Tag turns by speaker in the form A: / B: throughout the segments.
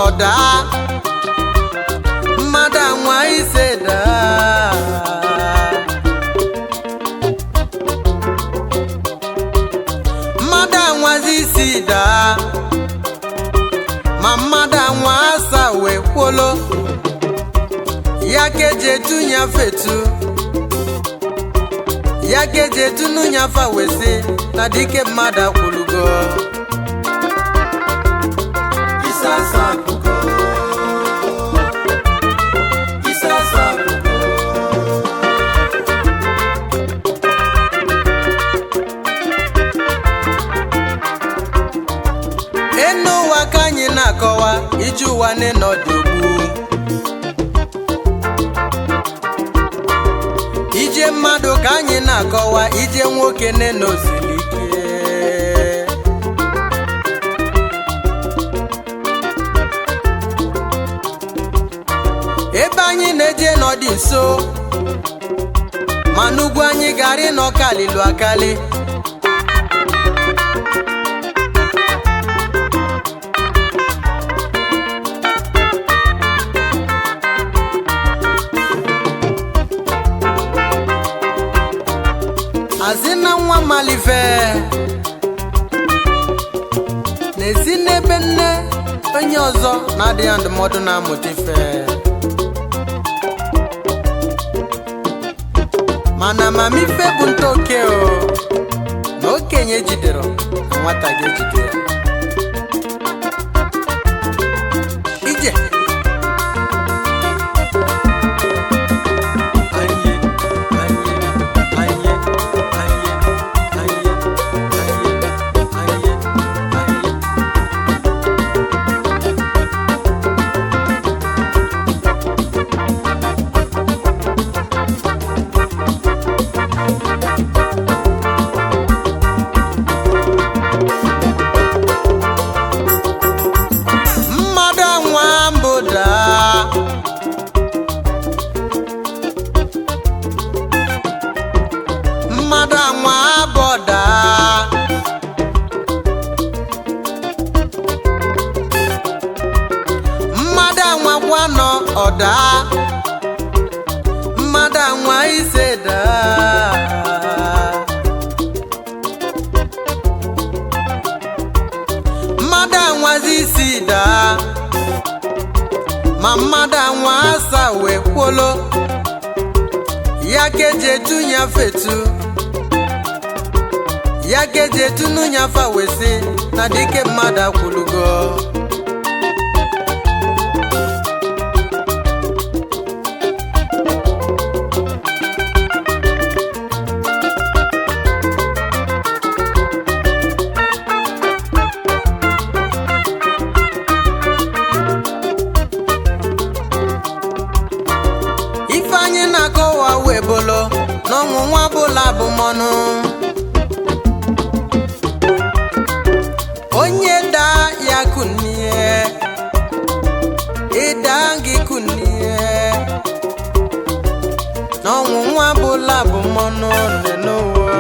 A: ọda mmadụ anwa ise daa mmadụ anwazi isi daa ma mmadụ anwa asa wee kwolo ya keje tunya fetu ya keje tunu nyafa wese na dike mmadụ akwulugo
B: Isasa kuko Isasa kuko
A: enu ụwa ka anyị na-akọwa iji ụwa n'ọdụ ogbu ije mmadụ ka anyị na-akọwa ije nwoke n'osiri ike ebe anyị na-eje n'ọdị nso ma n'ugwu anyị gara ịnọkalilu akali azina nwa malife na-esi n'ebe nne onye ọzọ na-adịghị ndụmọdụ na-amụta ife mana amamife bụ ntoke o na okenye jidere na nwata ga-ejide ya ije mmadụ anwa abọda mmadụ anwa gwanọ ọda mmadụ anwa ise daa mmadụ anwazi isi daa ma mmadụ anwa asa wee kwolo ya keje tunya fetu ya keje tunu nyafa wese na dike mmadụ akwulugo ife anyị na-akọwa wee bolo n'ọnwụ nwa bụla bụ mọnụ onye daa ya kunie ịda gị kunie n'ọnwụ nwa bụla bụ mọnụ n'ụwa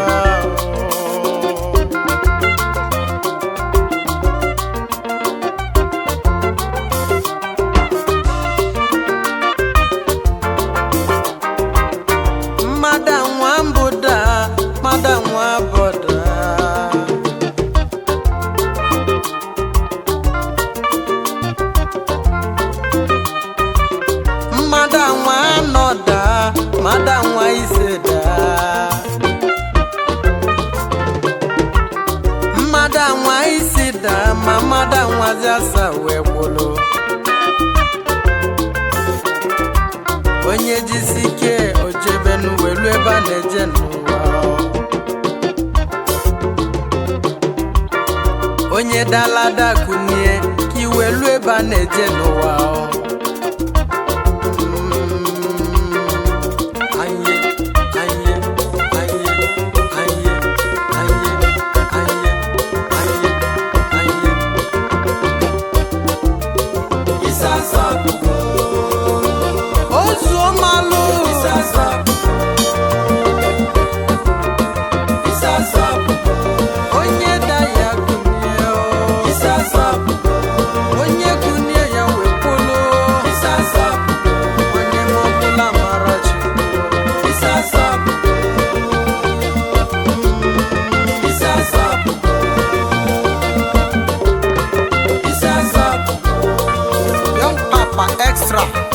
A: mmadụ nwa ise daa mmadụ nwa isi daa ma mmadụ nwazi asa wee kwụlụ onye jisi ike ojebe n'uwelu ebe a na-eje n'ụwa onye dalada kunie ka iwelu ebe a na-eje n'ụwa onye da ya kunie onye kunie ya Alpha Extra